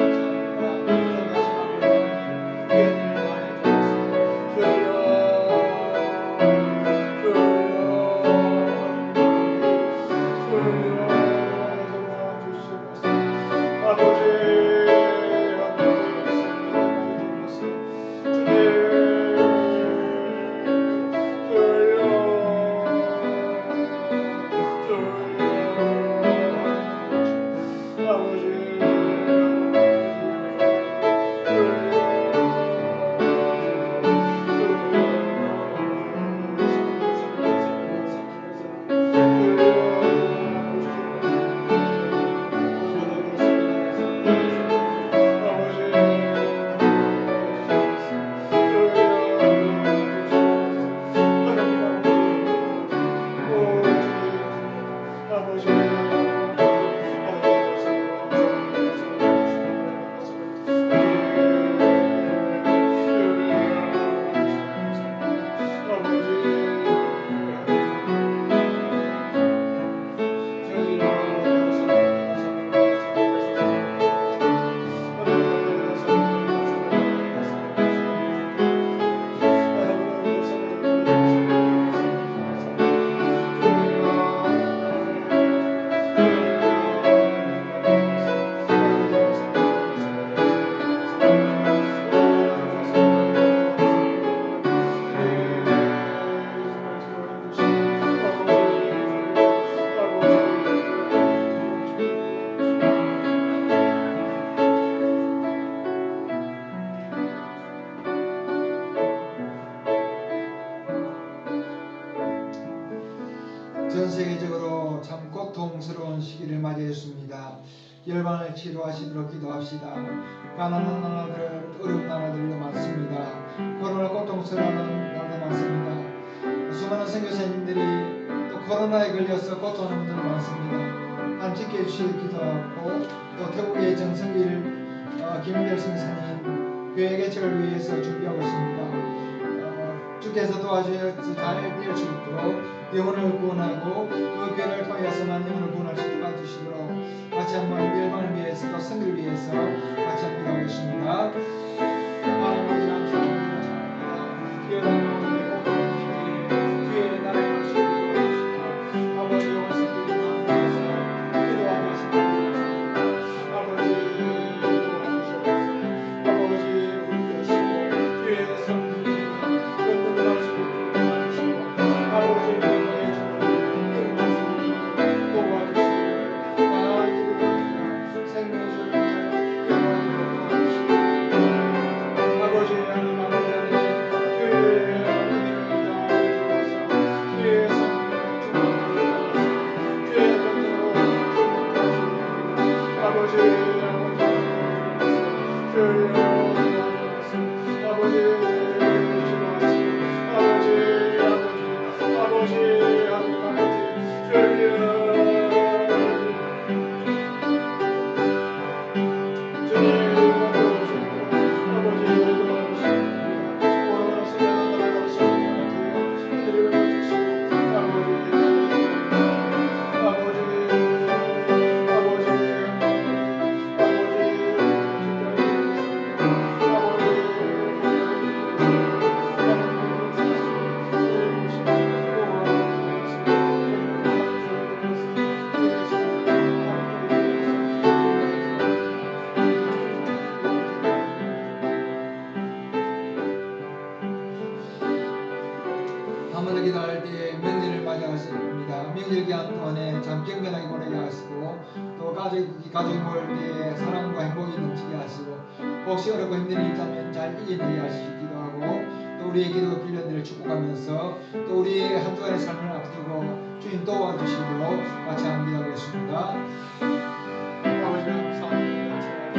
전 세계적으로 참 고통스러운 시기를 맞이했습니다. 열방을 치료하시도록 기도합시다. 가난한 나라들, 어려운 나라들도 많습니다. 코로나 고통스러운 나라도 많습니다. 수많은 선교사님들이 또 코로나에 걸려서 고통하는 분들 많습니다. 한 지켜주시기 기도하고 또 태국의 정성일 김인결 선교사님 교회 개척을 위해서 준비하고 있습니다. 주께서 도와주셔서 잘 될 수 있도록 영혼을 구원하고 그 교회를 통해서만 영혼을 구원할 수 있도록 도와주시도록 같이 한번 열방을 위해서 또 선교를 위해서 같이 한번 기도하겠습니다. 하나님 아버지 감사합니다. 귀한 가운데 복된 길이 주의 나라에 오시기를 기도하십시오. 아버지 영원 선교를 감사해서 기도하게 하십니다. 아버지 도와주시옵소서. 아버지 우리 되시고 주의 성령이 건너갈 수 있도록 도와주시고 아버지 내가의 주를 말씀을 도와주시고 나의 기도를 생명의 주를 도와주시고 아버지 하나님 아버지 하나님 주의 은혜를 다하여 주옵소서. 주의 성령을 충만하여 주의 능력으로 충만하여 아버지 주여 도와주옵소서. 아버지 한번더 기도할 때 명절을 맞이하십니다. 명절 기간 동안에 참 경건하게 보내게 하시고 또 가족이 모일 때 사랑과 행복이 넘치게 하시고 혹시 어렵고 힘든 일 있다면 잘 이겨내게 하시기도 하고 또 우리의 기도 빌런들을 축복하면서 또 우리의 한 주간의 삶을 앞두고 주님 도와주시도록 같이 한번 기도하겠습니다. 아버지 감사합니다.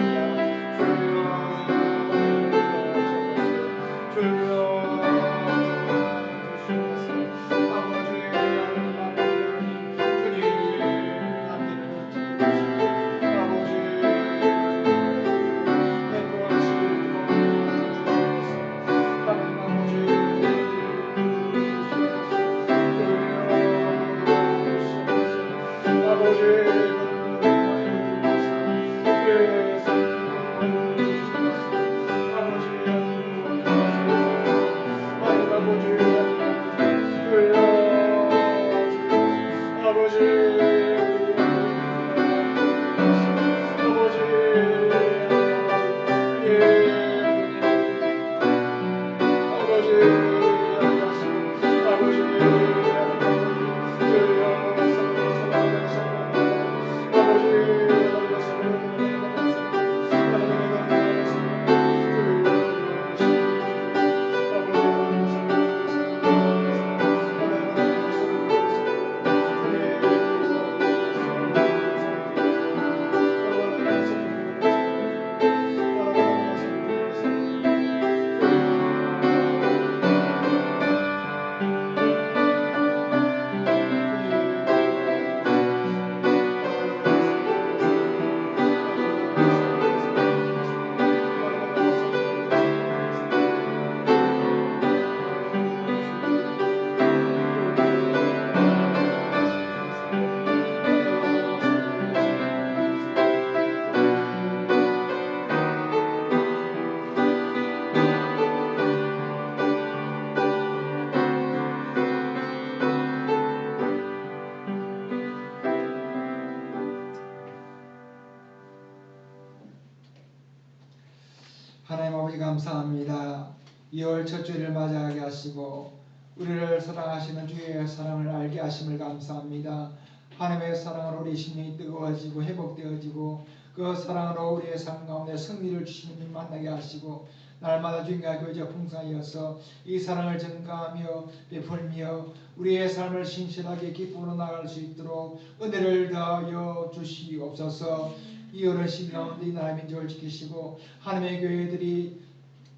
하나님 아버지 감사합니다. 2월 첫 주일을 맞이하게 하시고 우리를 사랑하시는 주의 사랑을 알게 하심을 감사합니다. 하나님의 사랑으로 우리 심령이 뜨거워지고 회복되어지고 그 사랑으로 우리의 삶 가운데 승리를 주시는 님 만나게 하시고 날마다 주님과 교제가 풍성하여서 이 사랑을 증가하며 베풀며 우리의 삶을 신실하게 기쁨으로 나갈 수 있도록 은혜를 더하여 주시옵소서. 이 어려운 시기 가운데 이 나라의 민족을 지키시고 하나님의 교회들이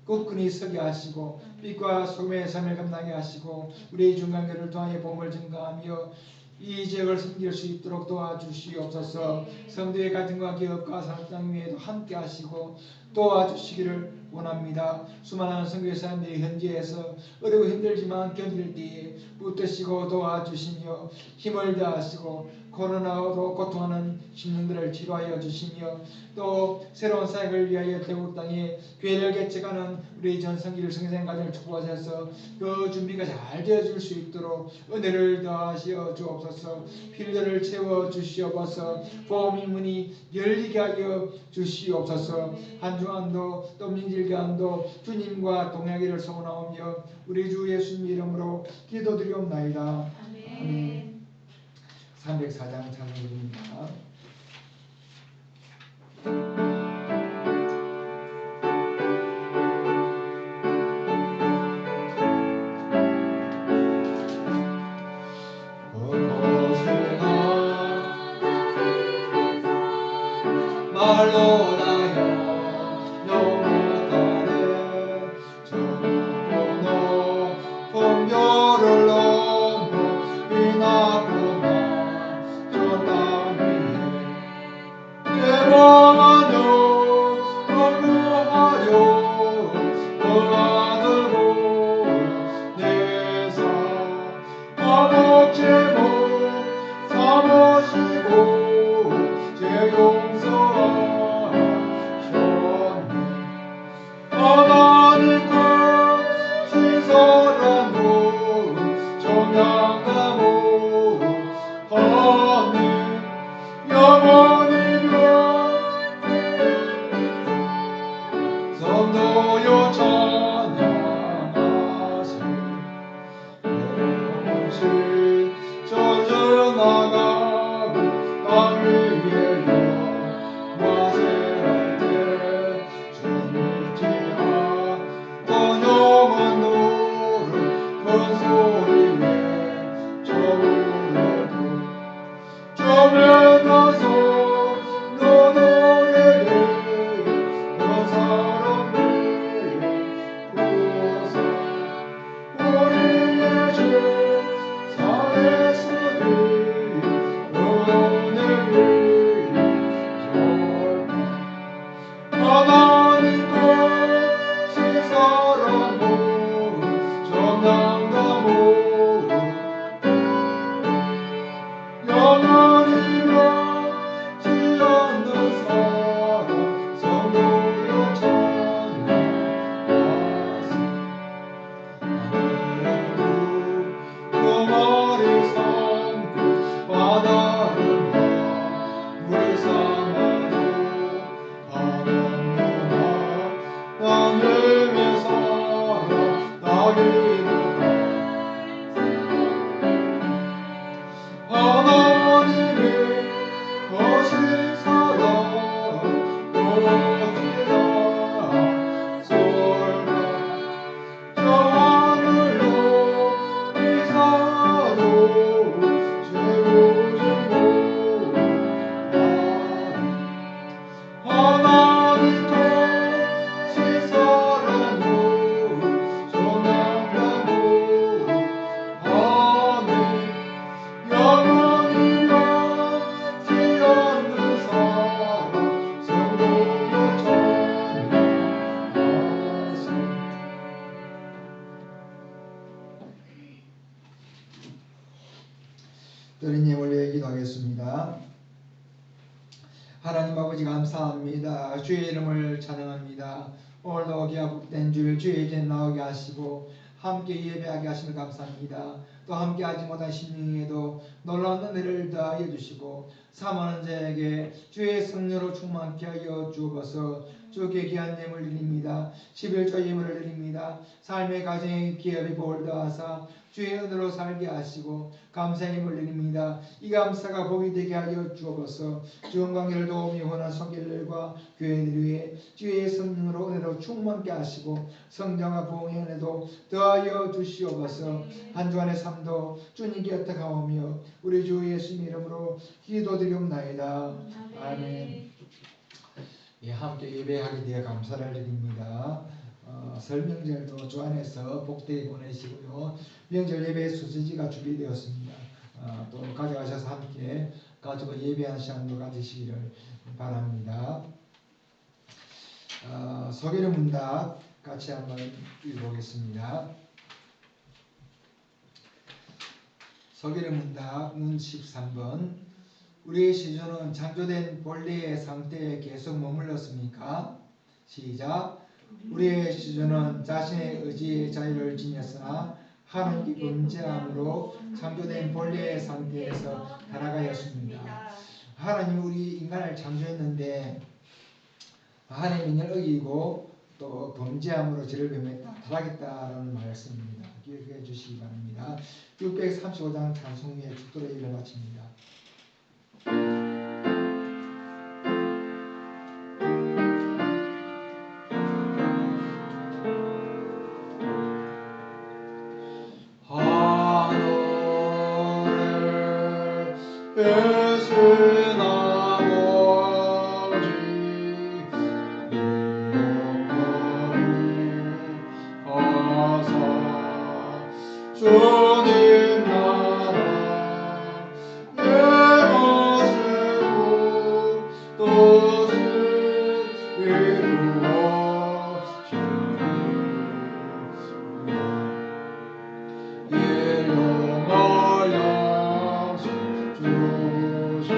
굳건히 서게 하시고 빛과 소금의 삶을 감당하게 하시고 우리의 중간교를 통하여 복음을 증가하며 이 지역을 섬길 수 있도록 도와주시옵소서. 성도의 가정과 기업과 사업장 위에도 함께 하시고 도와주시기를 원합니다. 수많은 선교의 사람들이 현지에서 어렵고 힘들지만 견딜 때에 붙드시고 도와주시며 힘을 다하시고 코로나로 고통하는 심령들을 치료하여 주시며 또 새로운 사역을 위하여 태국 땅에 교회를 개척하는 우리 전성길 성생 가정을 축복하셔서 그 준비가 잘 되어질 수 있도록 은혜를 더하시어 주옵소서. 필요를 채워 주시옵소서. 복음의 문이 열리게 하여 주시옵소서. 한 주간도 또 민질간도 주님과 동행하기를 소원하오며 우리 주 예수님 이름으로 기도드리옵나이다. 아멘. 304장 찬송입니다. 말로 나여 영원하네 전하고노 분별을 넘어 이나구나 저 땅 위에 제방하여 건너하여 떠나들고 내사 감옥 제목 삼으시고 제 용서하셨네. 하나님 그 신선한 분 정량나무 하늘 영원히 성도여 찬양하세. 영원시 전전나가고 땅 위에 영화세할 때 주님께야 번영은 노를 큰 소리 외쳐부르고 저면나서 너들에게 그 사랑을 구사 우리의 죄 드린 예물 위해 기도하겠습니다. 하나님 아버지 감사합니다. 주의 이름을 찬양합니다. 오늘도 기업된 주일 주의 이제 나오게 하시고 함께 예배하게 하심을 감사합니다. 또 함께하지 못한 심령에도 놀라운 은혜를 더하여 주시고 사모하는 자에게 주의 성령으로 충만케 하여 주옵소서. 주께 귀한 예물 드립니다. 11조 예물을 드립니다. 삶의 가정의 기업의 복을 더하사 주의 은혜로 살게 하시고 감사의 예물 드립니다. 이 감사가 복이 되게 하여 주옵소서. 주은 관계를 도우며 원한 손길들과 교회들 위해 주의 성령으로 은혜로 충만케 하시고 성령과 부흥의 은혜도 더하여 주시옵소서. 한 주간의 삶도 주님께 곁하오며 우리 주 예수님 이름으로 기도드리옵나이다. 아멘. 예, 함께 예배하게 되어 감사를 드립니다. 설명절도 주 안에서 복되게 보내시고요. 명절 예배 수지가 준비되었습니다. 또 가져가셔서 함께 가지고 예배하는 시간도 가지시기를 바랍니다. 서기는 문답 같이 한번 읽어보겠습니다. 서기는 문답 문 13번. 우리의 시조는 창조된 본래의 상태에 계속 머물렀습니까? 시작. 우리의 시조는 자신의 의지의 자유를 지녔으나 하나님께 범죄함으로 창조된 본래의 상태에서 타락하였습니다. 하나님이 우리 인간을 창조했는데 하나님의 명령을 어기고 또 범죄함으로 죄를 범했다, 타락했다라는 말씀입니다. 기억해 주시기 바랍니다. 635장 찬송 후에 축도로 예배를 마칩니다. 예수 아버지 하사 주님 나라 내 모습 뜻을 이루어지리 일용할 양식 주시고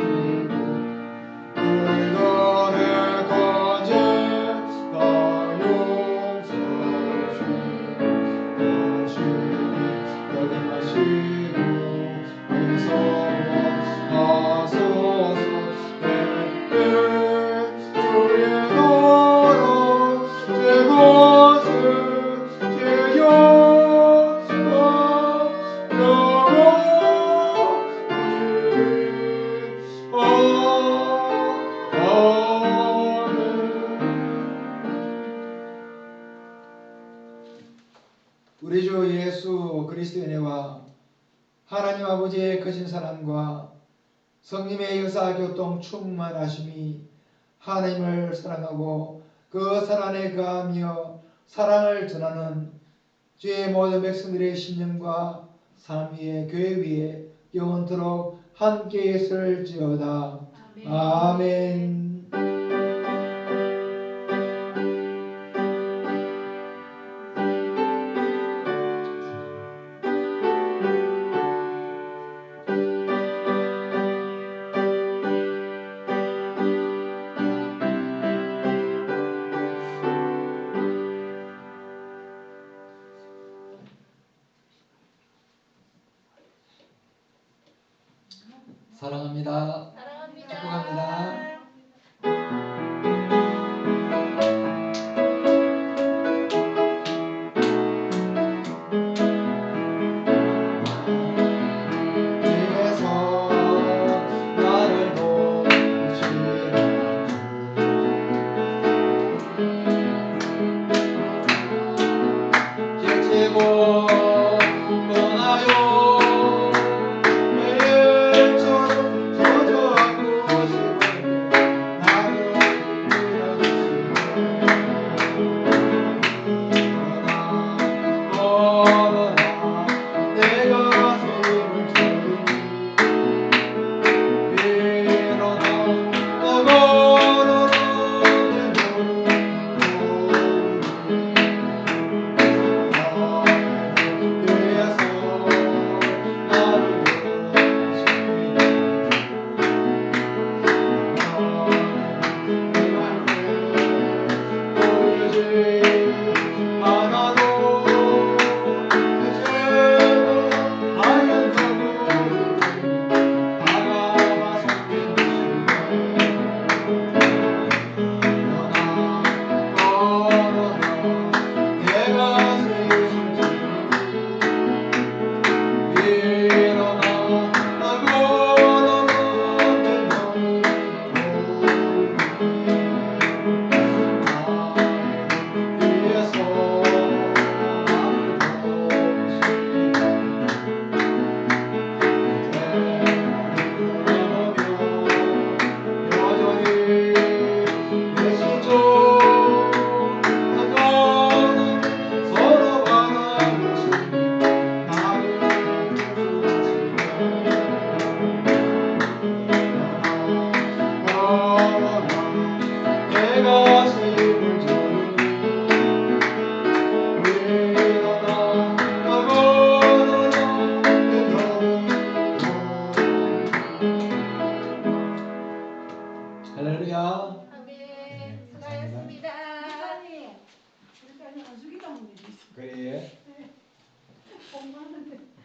그들의 건재 나 용서주시고 여기 마시고 인성하소서. 내게 주의 나라 제 것을 제여 우리 주 예수 그리스도의 은혜와 하나님 아버지의 크신 사랑과 성님의 역사교통 충만하심이 하나님을 사랑하고 그 사랑에 거하며 사랑을 전하는 주의 모든 백성들의 심령과 삶 위에 교회 위에 영원토록 함께 있을지어다. 아멘. 사랑합니다. 축복합니다. 공부하는데